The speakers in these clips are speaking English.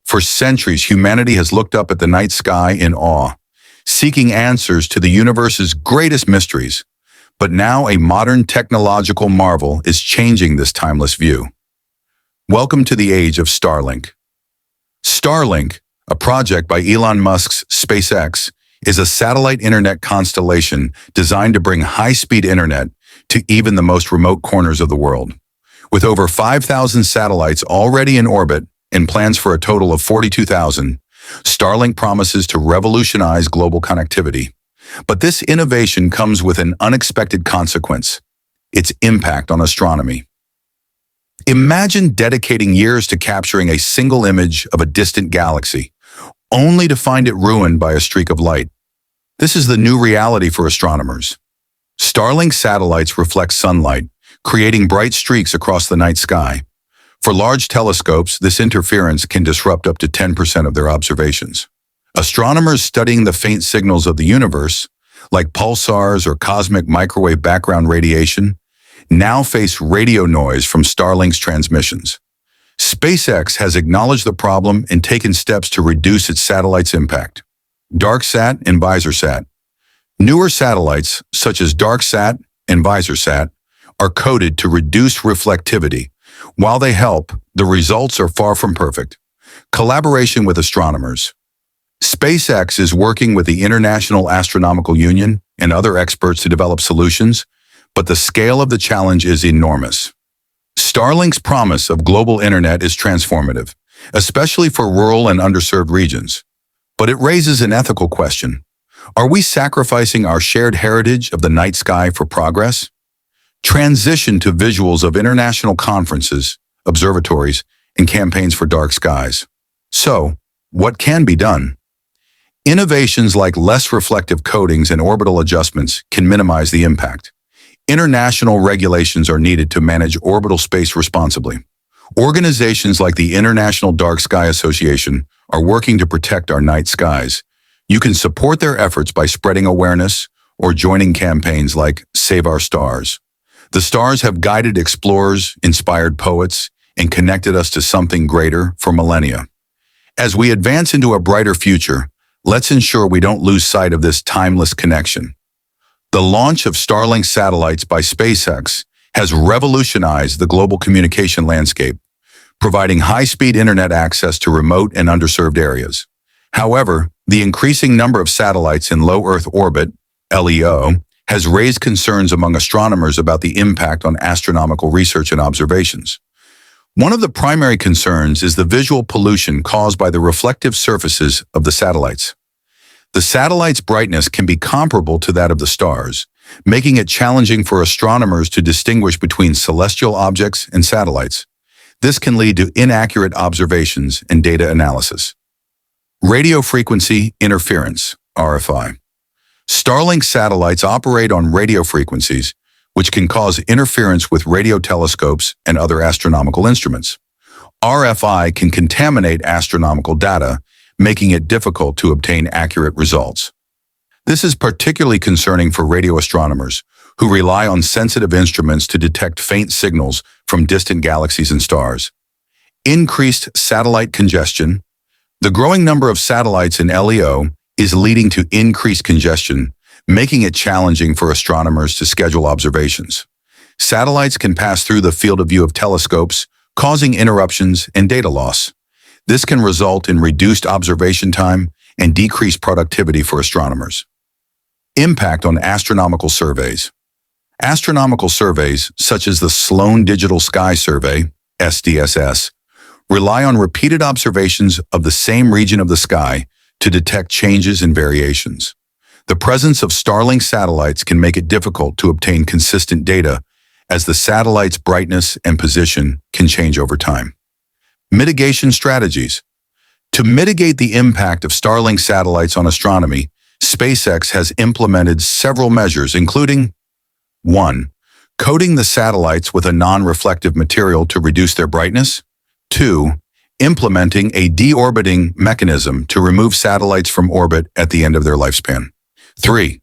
For centuries, humanity has looked up at the night sky in awe, seeking answers to the universe's greatest mysteries. But now a modern technological marvel is changing this timeless view. Welcome to the age of Starlink. Starlink, a project by Elon Musk's SpaceX, is a satellite internet constellation designed to bring high-speed internet to even the most remote corners of the world. With over 5,000 satellites already in orbit and plans for a total of 42,000, Starlink promises to revolutionize global connectivity. But this innovation comes with an unexpected consequence: its impact on astronomy. Imagine dedicating years to capturing a single image of a distant galaxy, only to find it ruined by a streak of light. This is the new reality for astronomers. Starlink satellites reflect sunlight, creating bright streaks across the night sky. For large telescopes, this interference can disrupt up to 10% of their observations. Astronomers studying the faint signals of the universe, like pulsars or cosmic microwave background radiation, now face radio noise from Starlink's transmissions. SpaceX has acknowledged the problem and taken steps to reduce its satellite's impact. DarkSat and VisorSat. Newer satellites, such as DarkSat and VisorSat, are coded to reduce reflectivity. While they help, the results are far from perfect. Collaboration with astronomers. SpaceX is working with the International Astronomical Union and other experts to develop solutions, but the scale of the challenge is enormous. Starlink's promise of global internet is transformative, especially for rural and underserved regions. But it raises an ethical question. Are we sacrificing our shared heritage of the night sky for progress? Transition to visuals of international conferences, observatories, and campaigns for dark skies. So, what can be done? Innovations like less reflective coatings and orbital adjustments can minimize the impact. International regulations are needed to manage orbital space responsibly. Organizations like the International Dark Sky Association are working to protect our night skies. You can support their efforts by spreading awareness or joining campaigns like Save Our Stars. The stars have guided explorers, inspired poets, and connected us to something greater for millennia. As we advance into a brighter future, let's ensure we don't lose sight of this timeless connection. The launch of Starlink satellites by SpaceX has revolutionized the global communication landscape, providing high-speed internet access to remote and underserved areas. However, the increasing number of satellites in low Earth orbit, LEO, has raised concerns among astronomers about the impact on astronomical research and observations. One of the primary concerns is the visual pollution caused by the reflective surfaces of the satellites. The satellite's brightness can be comparable to that of the stars, making it challenging for astronomers to distinguish between celestial objects and satellites. This can lead to inaccurate observations and data analysis. Radio frequency interference, RFI. Starlink satellites operate on radio frequencies, which can cause interference with radio telescopes and other astronomical instruments. RFI can contaminate astronomical data, making it difficult to obtain accurate results. This is particularly concerning for radio astronomers, who rely on sensitive instruments to detect faint signals from distant galaxies and stars. Increased satellite congestion. The growing number of satellites in LEO is leading to increased congestion, making it challenging for astronomers to schedule observations. Satellites can pass through the field of view of telescopes, causing interruptions and data loss. This can result in reduced observation time and decreased productivity for astronomers. Impact on astronomical surveys. Astronomical surveys, such as the Sloan Digital Sky Survey, SDSS, rely on repeated observations of the same region of the sky to detect changes and variations. The presence of Starlink satellites can make it difficult to obtain consistent data, as the satellite's brightness and position can change over time. Mitigation strategies. To mitigate the impact of Starlink satellites on astronomy, SpaceX has implemented several measures, including 1. Coating the satellites with a non-reflective material to reduce their brightness. 2. Implementing a deorbiting mechanism to remove satellites from orbit at the end of their lifespan. 3.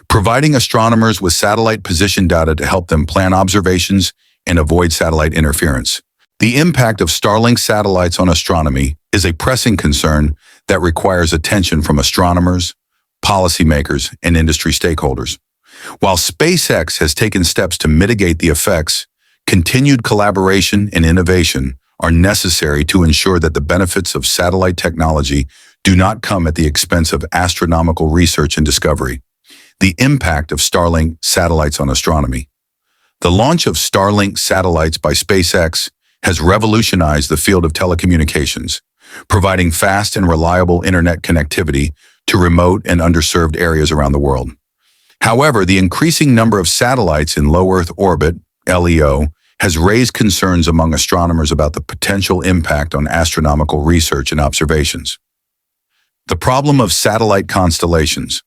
Providing astronomers with satellite position data to help them plan observations and avoid satellite interference. The impact of Starlink satellites on astronomy is a pressing concern that requires attention from astronomers, policymakers, and industry stakeholders. While SpaceX has taken steps to mitigate the effects, continued collaboration and innovation are necessary to ensure that the benefits of satellite technology do not come at the expense of astronomical research and discovery. The impact of Starlink satellites on astronomy. The launch of Starlink satellites by SpaceX has revolutionized the field of telecommunications, providing fast and reliable internet connectivity to remote and underserved areas around the world. However, the increasing number of satellites in low Earth orbit, LEO, has raised concerns among astronomers about the potential impact on astronomical research and observations. The problem of satellite constellations.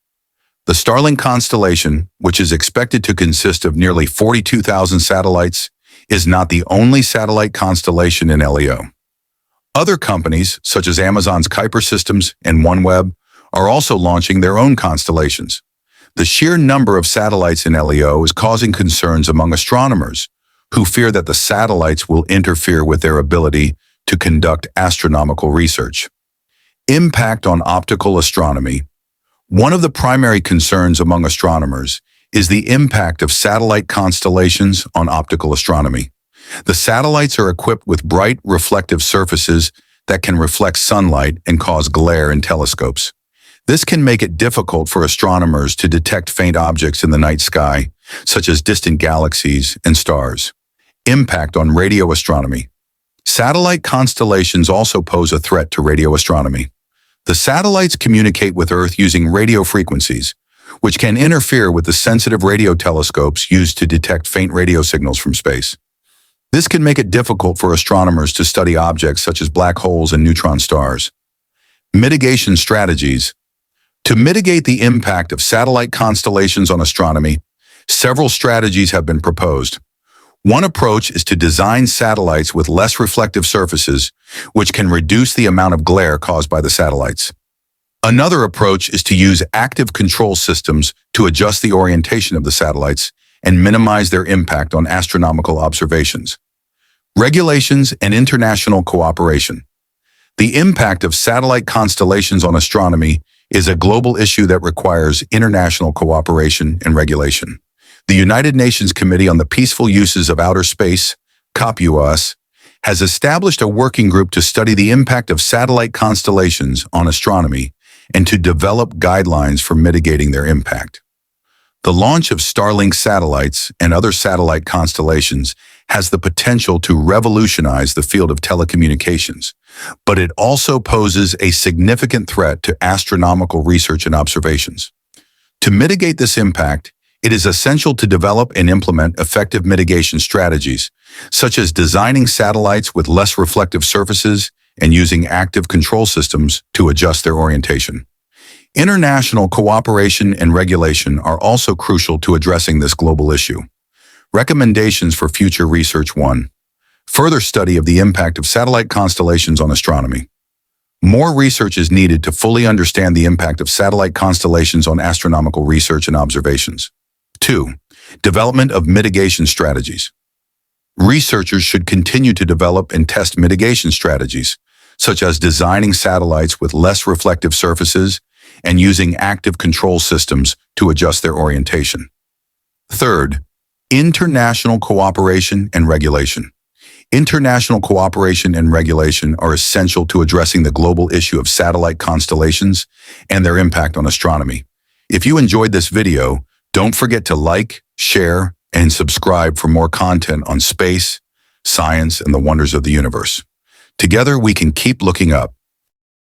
The Starlink constellation, which is expected to consist of nearly 42,000 satellites, is not the only satellite constellation in LEO. Other companies, such as Amazon's Kuiper Systems and OneWeb, are also launching their own constellations. The sheer number of satellites in LEO is causing concerns among astronomers, who fear that the satellites will interfere with their ability to conduct astronomical research. Impact on optical astronomy. One of the primary concerns among astronomers is the impact of satellite constellations on optical astronomy. The satellites are equipped with bright, reflective surfaces that can reflect sunlight and cause glare in telescopes. This can make it difficult for astronomers to detect faint objects in the night sky, such as distant galaxies and stars. Impact on radio astronomy. Satellite constellations also pose a threat to radio astronomy. The satellites communicate with Earth using radio frequencies, which can interfere with the sensitive radio telescopes used to detect faint radio signals from space. This can make it difficult for astronomers to study objects such as black holes and neutron stars. Mitigation strategies. To mitigate the impact of satellite constellations on astronomy, several strategies have been proposed. One approach is to design satellites with less reflective surfaces, which can reduce the amount of glare caused by the satellites. Another approach is to use active control systems to adjust the orientation of the satellites and minimize their impact on astronomical observations. Regulations and international cooperation. The impact of satellite constellations on astronomy is a global issue that requires international cooperation and regulation. The United Nations Committee on the Peaceful Uses of Outer Space, COPUOS, has established a working group to study the impact of satellite constellations on astronomy and to develop guidelines for mitigating their impact. The launch of Starlink satellites and other satellite constellations has the potential to revolutionize the field of telecommunications, but it also poses a significant threat to astronomical research and observations. To mitigate this impact, it is essential to develop and implement effective mitigation strategies, such as designing satellites with less reflective surfaces and using active control systems to adjust their orientation. International cooperation and regulation are also crucial to addressing this global issue. Recommendations for future research. 1. Further study of the impact of satellite constellations on astronomy. More research is needed to fully understand the impact of satellite constellations on astronomical research and observations. 2. Development of mitigation strategies. Researchers should continue to develop and test mitigation strategies, such as designing satellites with less reflective surfaces and using active control systems to adjust their orientation. 3rd, international cooperation and regulation. International cooperation and regulation are essential to addressing the global issue of satellite constellations and their impact on astronomy. If you enjoyed this video, don't forget to like, share, and subscribe for more content on space, science, and the wonders of the universe. Together, we can keep looking up.